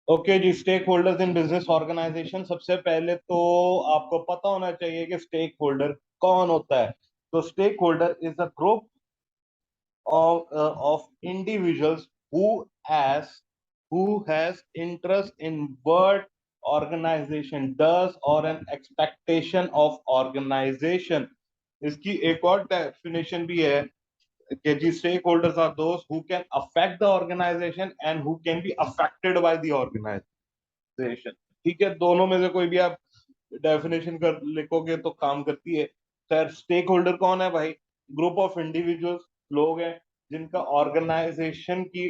Okay जी, stakeholders in business organisation. सबसे पहले तो आपको पता होना चाहिए कि स्टेक होल्डर कौन होता है। तो stakeholder is a group of individuals who has interest in what organization does or an expectation of organization। इसकी एक और डेफिनेशन भी है कि जी stakeholders are those who can affect the organization and who can be affected by the organization. ठीक है, दोनों में से कोई भी आप डेफिनेशन कर लिखोगे तो काम करती है। सर स्टेक होल्डर कौन है भाई? ग्रुप ऑफ इंडिविजुअल्स, लोग हैं जिनका ऑर्गेनाइजेशन की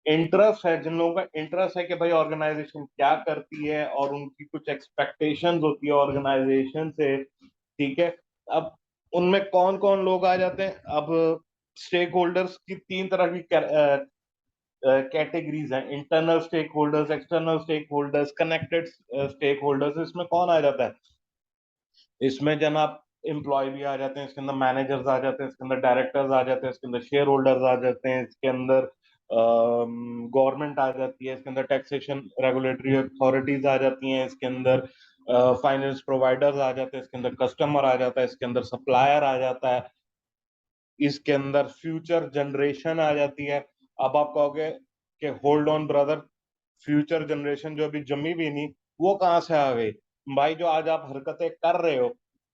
इंटरेस्ट है, जिन लोगों का इंटरेस्ट है कि भाई ऑर्गेनाइजेशन क्या करती है और उनकी कुछ एक्सपेक्टेशंस होती है ऑर्गेनाइजेशन से। ठीक है, अब उनमें कौन कौन लोग आ जाते हैं? अब स्टेक होल्डर्स की तीन तरह की कैटेगरीज हैं: internal stakeholders, external stakeholders, connected stakeholders. इसमें कौन आ जाता है? इसमें जनाब एम्प्लॉय भी आ जाते हैं, इसके अंदर मैनेजर्स आ जाते हैं, इसके अंदर डायरेक्टर्स आ जाते हैं, इसके अंदर शेयर होल्डर्स आ जाते हैं, इसके अंदर गवर्नमेंट आ जाती है, इसके अंदर टैक्सेशन रेगुलेटरी अथॉरिटीज आ जाती हैं, इसके अंदर फाइनेंस प्रोवाइडर्स आ जाते हैं, इसके अंदर कस्टमर आ जाता है, इसके अंदर सप्लायर आ जाता है, इसके अंदर फ्यूचर जनरेशन आ जाती है। अब आप कहोगे कि hold on brother, future generation जो अभी जमी भी नहीं, वो कहाँ से आ गई? भाई जो आज आप हरकतें कर रहे हो,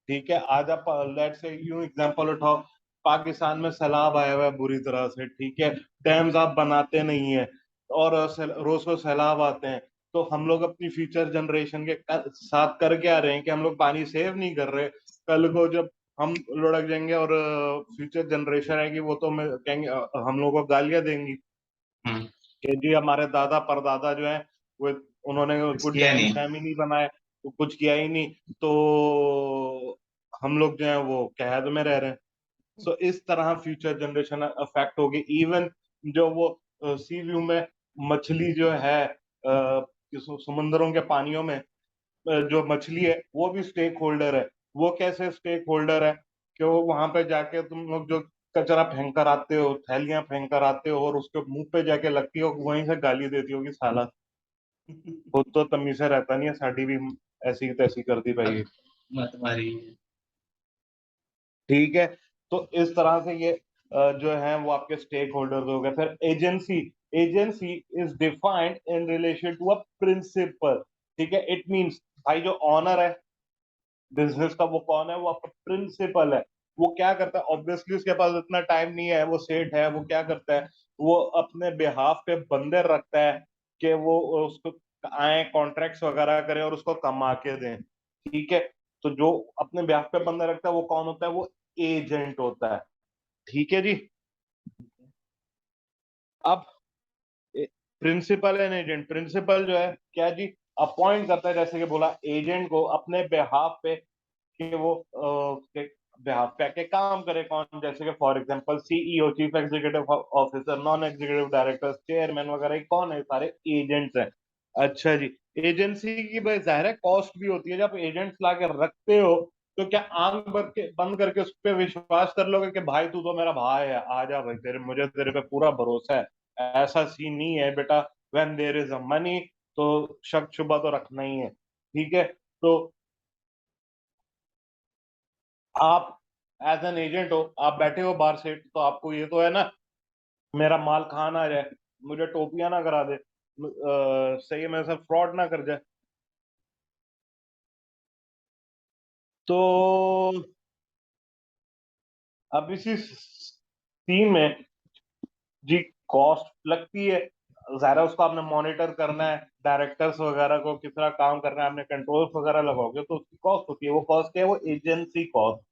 ठीक है, आज आप लेट से यूं एग्जांपल उठाओ, पाकिस्तान में सैलाब आया हुआ है बुरी तरह से, ठीक है, डैम्स आप बनाते नहीं है और रोज को सैलाब आते हैं, तो हम लोग अपनी फ्यूचर जनरेशन के साथ कर क्या रहे हैं कि हम लोग पानी सेव नहीं कर रहे। कल को जब हम लुढ़क जाएंगे और फ्यूचर जनरेशन आएगी, वो तो मैं कहेंगे हम लोगों को गालियां देंगी हम्म। कि जी हमारे दादा परदादा जो है वो उन्होंने कुछ कुछ किया डैम नहीं। शैम ही नहीं बनाए, तो कुछ किया ही नहीं, तो हम लोग जो है वो कहद में रह रहे हैं। सो इस तरह फ्यूचर जनरेशन अफेक्ट होगी। इवन जो वो सी व्यू में मछली जो है समुद्रों के पानियों में जो मछली है वो भी स्टेक होल्डर है। वो कैसे स्टेक होल्डर है कि वो वहां पे जाके तुम लोग जो कचरा फेंक कर आते हो, थैलियां फेंक कर आते हो और उसके मुंह पे जाके लगती हो, वहीं से गाली देती होगी साला, खुद तो तमीज से रहता नहीं है, साड़ी भी ऐसी तैसी कर दी मत भाई। मत मारी। ठीक है, तो इस तरह से ये जो है वो आपके स्टेक होल्डर्स हो गए। फिर agency, agency is defined in relation to a principal. ठीक है, इट मींस भाई जो ऑनर है बिजनेस का वो कौन है? वो आपका प्रिंसिपल है। वो क्या करता है? ऑब्वियसली उसके पास इतना टाइम नहीं है, वो सेठ है, वो क्या करता है? वो अपने बिहाफ पे बंदे रखता है कि वो उसको आए कॉन्ट्रैक्ट्स वगैरह करें और उसको कमा के दें। ठीक है, तो जो अपने बिहाफ पे बंदे रखता है वो कौन होता है? वो एजेंट होता है। ठीक है जी। अब प्रिंसिपल एंड एजेंट, प्रिंसिपल जो है क्या जी, अपॉइंट करता है जैसे कि बोला एजेंट को अपने बिहाफ पे कि वो बिहाफ पे आके काम करे। कौन? जैसे कि for example CEO, chief executive officer, non executive director, chairman वगैरह, ये कौन है? सारे एजेंट्स हैं। अच्छा जी, एजेंसी की भाई जाहिर है कॉस्ट भी होती है। जब एजेंट्स ला के रखते हो तो क्या आंख भर के बंद करके उस पर विश्वास कर लोगे कि भाई तू तो मेरा भाई है, आ जा भाई, तेरे मुझे तेरे पे पूरा भरोसा है? ऐसा सीन नहीं है बेटा। When there is a money तो शक शुबा तो रखना ही है। ठीक है, तो आप एज एन एजेंट हो, आप बैठे हो बाहर सेट, तो आपको ये तो है ना मेरा माल कहाँ ना जाए, मुझे टोपियां ना करा दे, सही है, मेरे साथ फ्रॉड ना कर जाए। तो अब इसी सीन में जी कॉस्ट लगती है। ज़ाहिर उसको आपने मॉनिटर करना है, डायरेक्टर्स वगैरह को किस तरह काम करना है, आपने कंट्रोल्स वगैरह लगाओगे तो उसकी कॉस्ट होती है। वो कॉस्ट क्या है? वो एजेंसी कॉस्ट।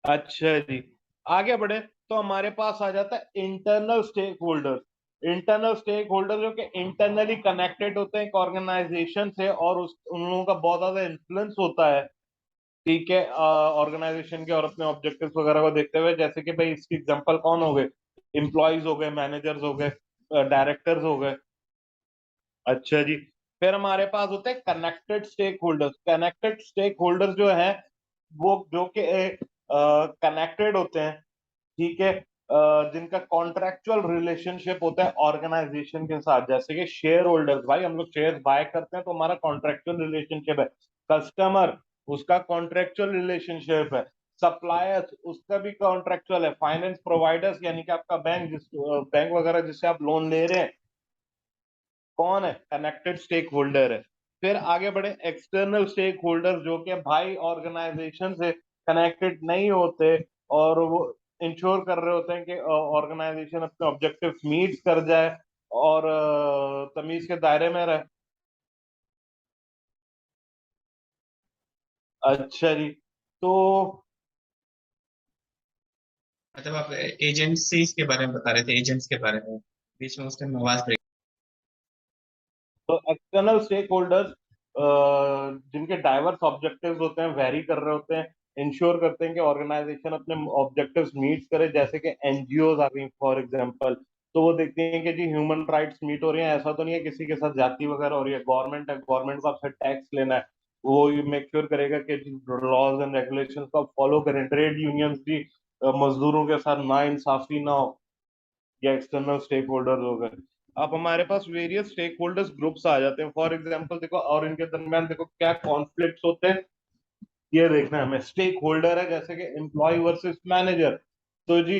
अच्छा जी, आगे बढ़े तो हमारे पास आ जाता है internal stakeholder. Internal stakeholder जो कि इंटरनली कनेक्टेड होते हैं एक ऑर्गेनाइजेशन से और उस उन लोगों का बहुत ज्यादा इन्फ्लुएंस होता है। ठीक है, ऑर्गेनाइजेशन के और अपने ऑब्जेक्टिव्स वगैरह को देखते हुए, जैसे कि भाई इसकी एग्जांपल कौन हो गए? एम्प्लॉयज हो गए, मैनेजर्स हो गए, डायरेक्टर्स हो गए। अच्छा जी, फिर हमारे पास होते हैं connected stakeholders. Connected stakeholders जो है वो जो कि कनेक्टेड होते हैं, ठीक है, जिनका कॉन्ट्रेक्चुअल रिलेशनशिप होता है ऑर्गेनाइजेशन के साथ, जैसे कि शेयर होल्डर्स, भाई हम लोग शेयर बाय करते हैं तो हमारा कॉन्ट्रेक्चुअल रिलेशनशिप है। कस्टमर, उसका कॉन्ट्रेक्चुअल रिलेशनशिप है। सप्लायर्स, उसका भी कॉन्ट्रेक्चुअल है। फाइनेंस प्रोवाइडर्स यानी कि आपका बैंक, जिस बैंक वगैरह जिससे आप लोन ले रहे हैं, कौन है? कनेक्टेड स्टेक होल्डर है। फिर आगे बढ़े, एक्सटर्नल स्टेक होल्डर जो कि भाई ऑर्गेनाइजेशन से कनेक्टेड नहीं होते और वो इंश्योर कर रहे होते हैं कि ऑर्गेनाइजेशन अपने ऑब्जेक्टिव्स मीट कर जाए और तमीज के दायरे में रहे। अच्छा जी। तो मतलब आप एजेंसीज के बारे में बता रहे थे, एजेंट्स के बारे में, बीच में उस टाइम आवाज ब्रेक। तो एक्सटर्नल स्टेक होल्डर्स जिनके डाइवर्स ऑब्जेक्टिव्स होते हैं, वेरी कर रहे होते हैं, इंश्योर करते हैं कि ऑर्गेनाइजेशन अपने ऑब्जेक्टिव्स मीट करे, जैसे कि एनजीओज आ गई फॉर एग्जांपल। तो वो देखते हैं कि जी ह्यूमन राइट्स मीट हो रही हैं, ऐसा तो नहीं है किसी के साथ जाति वगैरह हो रही है। गवर्नमेंट है, गवर्नमेंट को आपसे टैक्स लेना है, वो मेक श्योर करेगा कि लॉज एंड रेगुलेशन को आप फॉलो करें। ट्रेड यूनियंस भी मजदूरों के साथ ना इंसाफी ना हो, या एक्सटर्नल स्टेक होल्डर्स हो गए। अब हमारे पास वेरियस स्टेक होल्डर्स ग्रुप्स आ जाते हैं फॉर एग्जांपल, देखो, और इनके दरमियान देखो क्या कॉन्फ्लिक्ट्स होते हैं, ये देखना है हमें। स्टेक होल्डर है जैसे कि एम्प्लॉय वर्सेस मैनेजर। तो जी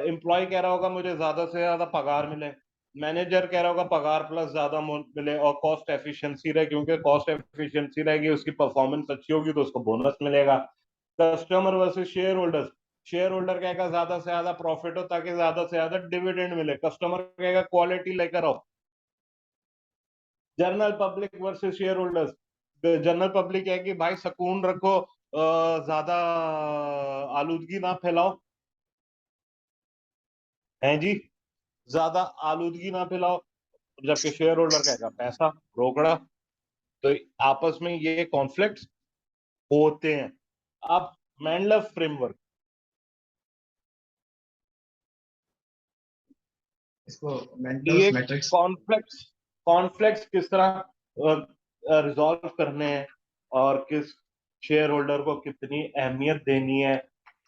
एम्प्लॉय कह रहा होगा मुझे ज्यादा से ज्यादा पगार मिले, मैनेजर कह रहा होगा पगार प्लस ज्यादा मिले और कॉस्ट एफिशिएंसी रहे, क्योंकि कॉस्ट एफिशिएंसी रहेगी, उसकी परफॉर्मेंस अच्छी होगी तो उसको बोनस मिलेगा। Customer versus share holders, share holder कहेगा ज्यादा से ज्यादा प्रॉफिट हो ताकि ज्यादा से ज्यादा डिविडेंड मिले, कस्टमर कहेगा क्वालिटी लेकर आओ। General public versus share holders, general public है कि भाई सुकून रखो, ज्यादा आलूदगी ना फैलाओ, है जी, ज्यादा आलूदगी ना फैलाओ। जबकि शेयर होल्डर कहेगा पैसा रोकड़ा। तो आपस में ये कॉन्फ्लिक्ट्स होते हैं। अब मैंडलव फ्रेमवर्क, इसको मेंडल्स ये मैट्रिक्स। कॉन्फ्लिक्ट्स कॉन्फ्लिक्ट्स किस तरह रिजॉल्व करने हैं और किस शेयर होल्डर को कितनी अहमियत देनी है,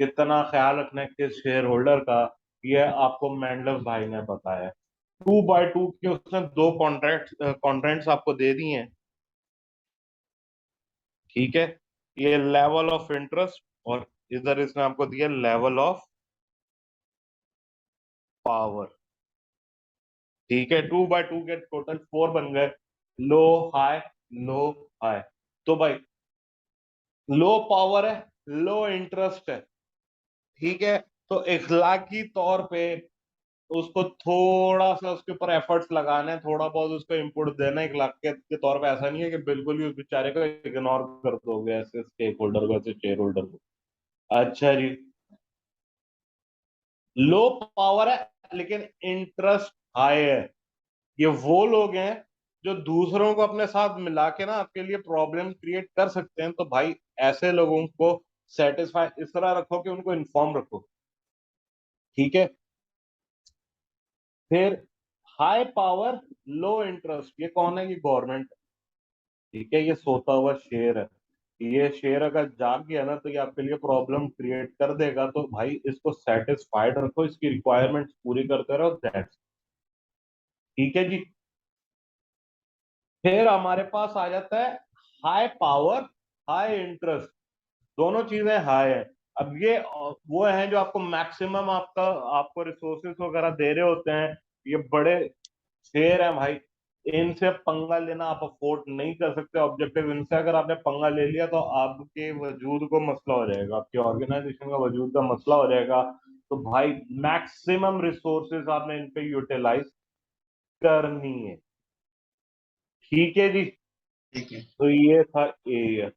कितना ख्याल रखना है किस शेयर होल्डर का, ये आपको मैंडलव भाई ने बताया। 2x2 के उसने दो कॉन्ट्रैक्ट्स आपको दे दिए हैं, ठीक है। ये लेवल ऑफ इंटरेस्ट, और इधर इसने आपको दिया लेवल ऑफ पावर, ठीक है। 2x2 के टोटल 4 बन गए, लो हाई लो हाई। तो भाई लो पावर है, लो इंटरेस्ट है, ठीक है। तो इखलाकी तौर पे उसको थोड़ा सा उसके ऊपर एफर्ट्स लगाने हैं, थोड़ा बहुत उसको इनपुट देना है इखलाक के तौर पे। ऐसा नहीं है कि बिल्कुल ही उस बेचारे को इग्नोर कर दोगे ऐसे स्टेक होल्डर को, ऐसे शेयर होल्डर को। अच्छा जी, लो पावर है लेकिन इंटरेस्ट हाई है। ये वो लोग हैं जो दूसरों को अपने साथ मिला के ना आपके लिए प्रॉब्लम क्रिएट कर सकते हैं। तो भाई ऐसे लोगों को सेटिस्फाई इस तरह रखो कि उनको इन्फॉर्म रखो, ठीक है। फिर हाई पावर लो इंटरेस्ट, ये कौन है? ये गवर्नमेंट, ठीक है। ये सोता हुआ शेर है, ये शेर अगर जाग गया ना तो ये आपके लिए प्रॉब्लम क्रिएट कर देगा। तो भाई इसको सेटिस्फाइड रखो, इसकी रिक्वायरमेंट्स पूरी करते रहो, दैट्स, ठीक है जी। फिर हमारे पास आ जाता है हाई पावर हाई इंटरेस्ट, दोनों चीजें हाई है। अब ये वो हैं जो आपको मैक्सिमम आपको रिसोर्सेस वगैरह दे रहे होते हैं, ये बड़े शेर हैं भाई। इनसे पंगा लेना आप अफोर्ड नहीं कर सकते ऑब्जेक्टिव। इनसे अगर आपने पंगा ले लिया तो आपके वजूद को मसला हो जाएगा, आपके ऑर्गेनाइजेशन का वजूद का मसला हो जाएगा। तो भाई मैक्सिमम रिसोर्सेज आपने इन पे यूटिलाइज करनी है, ठीक है जी। ठीक है। तो ये था ए।